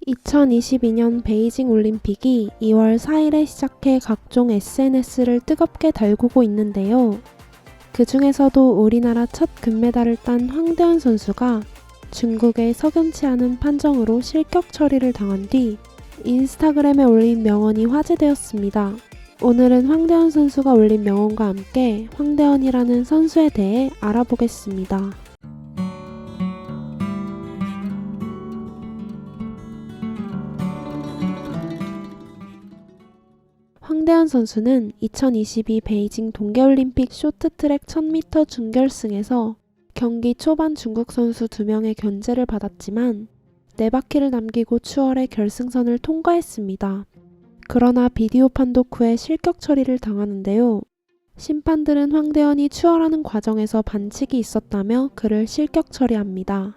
2022년 베이징 올림픽이 2월 4일에 시작해 각종 SNS를 뜨겁게 달구고 있는데요. 그 중에서도 우리나라 첫 금메달을 딴 황대현 선수가 중국의 석연치 않은 판정으로 실격 처리를 당한 뒤 인스타그램에 올린 명언이 화제되었습니다. 오늘은 황대현 선수가 올린 명언과 함께 황대현이라는 선수에 대해 알아보겠습니다. 황대현 선수는 2022 베이징 동계올림픽 쇼트트랙 1000m 준결승에서 경기 초반 중국 선수 2명의 견제를 받았지만 4바퀴를 남기고 추월해 결승선을 통과했습니다. 그러나 비디오 판독 후에 실격 처리를 당하는데요. 심판들은 황대현이 추월하는 과정에서 반칙이 있었다며 그를 실격 처리합니다.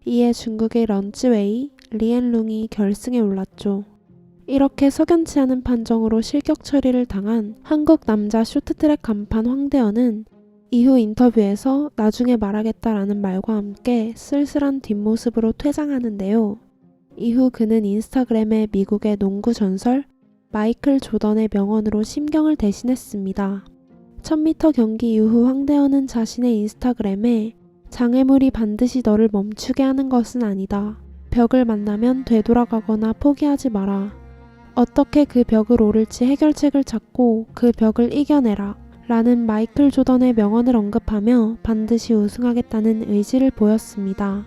이에 중국의 런쯔웨이, 리엔룽이 결승에 올랐죠. 이렇게 석연치 않은 판정으로 실격 처리를 당한 한국 남자 쇼트트랙 간판 황대현은 이후 인터뷰에서 나중에 말하겠다라는 말과 함께 쓸쓸한 뒷모습으로 퇴장하는데요. 이후 그는 인스타그램에 미국의 농구 전설 마이클 조던의 명언으로 심경을 대신했습니다. 1000m 경기 이후 황대현은 자신의 인스타그램에 장애물이 반드시 너를 멈추게 하는 것은 아니다. 벽을 만나면 되돌아가거나 포기하지 마라. 어떻게 그 벽을 오를지 해결책을 찾고 그 벽을 이겨내라 라는 마이클 조던의 명언을 언급하며 반드시 우승하겠다는 의지를 보였습니다.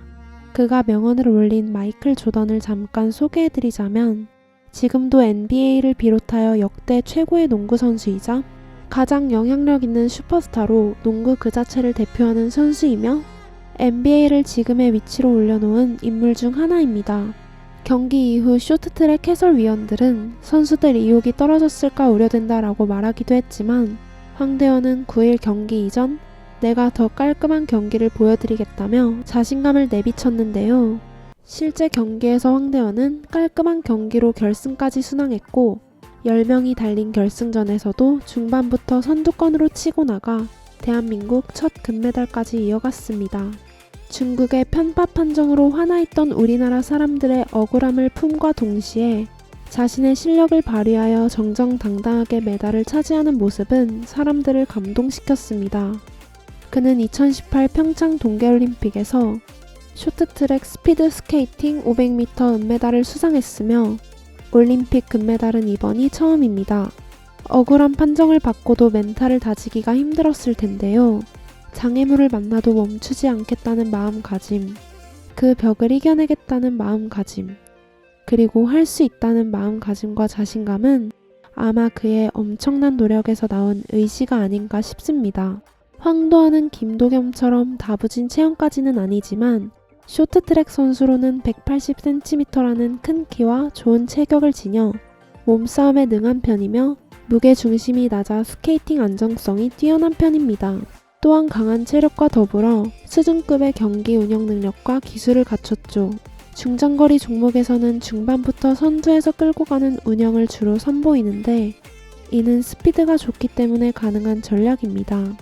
그가 명언을 올린 마이클 조던을 잠깐 소개해드리자면 지금도 NBA를 비롯하여 역대 최고의 농구 선수이자 가장 영향력 있는 슈퍼스타로 농구 그 자체를 대표하는 선수이며 NBA를 지금의 위치로 올려놓은 인물 중 하나입니다. 경기 이후 쇼트트랙 해설위원들은 선수들 의욕이 떨어졌을까 우려된다라고 말하기도 했지만 황대현은 9일 경기 이전 내가 더 깔끔한 경기를 보여드리겠다며 자신감을 내비쳤는데요. 실제 경기에서 황대현은 깔끔한 경기로 결승까지 순항했고 10명이 달린 결승전에서도 중반부터 선두권으로 치고 나가 대한민국 첫 금메달까지 이어갔습니다. 중국의 편파 판정으로 화나있던 우리나라 사람들의 억울함을 품과 동시에 자신의 실력을 발휘하여 정정당당하게 메달을 차지하는 모습은 사람들을 감동시켰습니다. 그는 2018 평창 동계올림픽에서 쇼트트랙 스피드 스케이팅 500m 은메달을 수상했으며 올림픽 금메달은 이번이 처음입니다. 억울한 판정을 받고도 멘탈을 다지기가 힘들었을 텐데요. 장애물을 만나도 멈추지 않겠다는 마음가짐, 그 벽을 이겨내겠다는 마음가짐, 그리고 할 수 있다는 마음가짐과 자신감은 아마 그의 엄청난 노력에서 나온 의지가 아닌가 싶습니다. 황도하는 김도겸처럼 다부진 체형까지는 아니지만 쇼트트랙 선수로는 180cm라는 큰 키와 좋은 체격을 지녀 몸싸움에 능한 편이며 무게중심이 낮아 스케이팅 안정성이 뛰어난 편입니다. 또한 강한 체력과 더불어 수준급의 경기 운영 능력과 기술을 갖췄죠. 중장거리 종목에서는 중반부터 선두에서 끌고 가는 운영을 주로 선보이는데 이는 스피드가 좋기 때문에 가능한 전략입니다.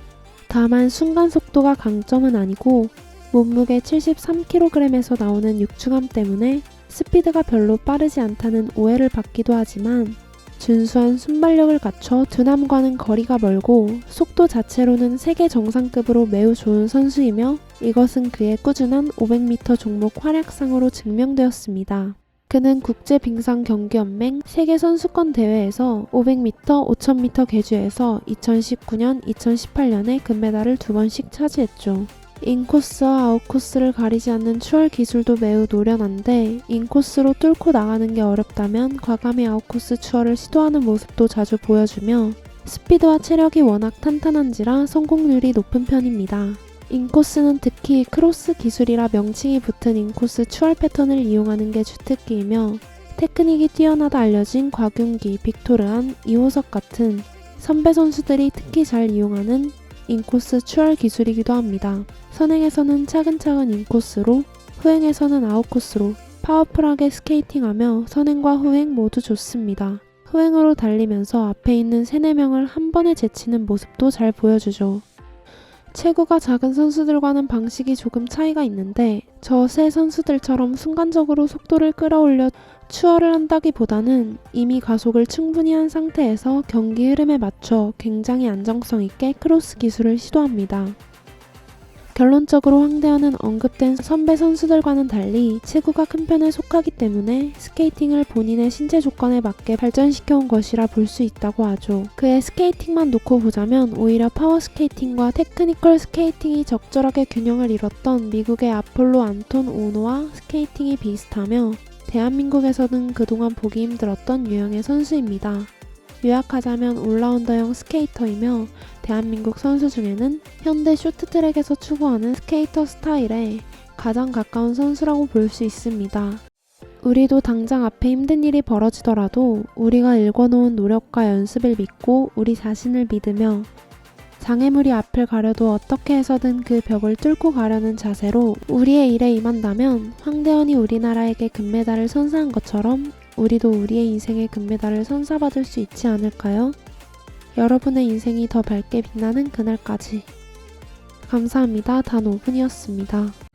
다만 순간 속도가 강점은 아니고 몸무게 73kg에서 나오는 육중함 때문에 스피드가 별로 빠르지 않다는 오해를 받기도 하지만 준수한 순발력을 갖춰 두남과는 거리가 멀고 속도 자체로는 세계 정상급으로 매우 좋은 선수이며 이것은 그의 꾸준한 500m 종목 활약상으로 증명되었습니다. 그는 국제빙상경기연맹 세계선수권 대회에서 500m, 5000m 계주에서 2019년, 2018년에 금메달을 2번씩 차지했죠. 인코스와 아웃코스를 가리지 않는 추월 기술도 매우 노련한데 인코스로 뚫고 나가는 게 어렵다면 과감히 아웃코스 추월을 시도하는 모습도 자주 보여주며 스피드와 체력이 워낙 탄탄한지라 성공률이 높은 편입니다. 인코스는 특히 크로스 기술이라 명칭이 붙은 인코스 추월 패턴을 이용하는 게 주특기이며 테크닉이 뛰어나다 알려진 곽윤기, 빅토르안, 이호석 같은 선배 선수들이 특히 잘 이용하는 인코스 추월 기술이기도 합니다. 선행에서는 차근차근 인코스로, 후행에서는 아웃코스로 파워풀하게 스케이팅하며 선행과 후행 모두 좋습니다. 후행으로 달리면서 앞에 있는 3, 4명을 한 번에 제치는 모습도 잘 보여주죠. 체구가 작은 선수들과는 방식이 조금 차이가 있는데 저 세 선수들처럼 순간적으로 속도를 끌어올려 추월을 한다기보다는 이미 가속을 충분히 한 상태에서 경기 흐름에 맞춰 굉장히 안정성 있게 크로스 기술을 시도합니다. 결론적으로 황대현은 언급된 선배 선수들과는 달리 체구가 큰 편에 속하기 때문에 스케이팅을 본인의 신체 조건에 맞게 발전시켜온 것이라 볼 수 있다고 하죠. 그의 스케이팅만 놓고 보자면 오히려 파워 스케이팅과 테크니컬 스케이팅이 적절하게 균형을 이뤘던 미국의 아폴로 안톤 오노와 스케이팅이 비슷하며 대한민국에서는 그동안 보기 힘들었던 유형의 선수입니다. 요약하자면 올라운더형 스케이터이며 대한민국 선수 중에는 현대 쇼트트랙에서 추구하는 스케이터 스타일에 가장 가까운 선수라고 볼 수 있습니다. 우리도 당장 앞에 힘든 일이 벌어지더라도 우리가 일궈놓은 노력과 연습을 믿고 우리 자신을 믿으며 장애물이 앞을 가려도 어떻게 해서든 그 벽을 뚫고 가려는 자세로 우리의 일에 임한다면 황대현이 우리나라에게 금메달을 선사한 것처럼 우리도 우리의 인생의 금메달을 선사받을 수 있지 않을까요? 여러분의 인생이 더 밝게 빛나는 그날까지. 감사합니다. 단 5분이었습니다.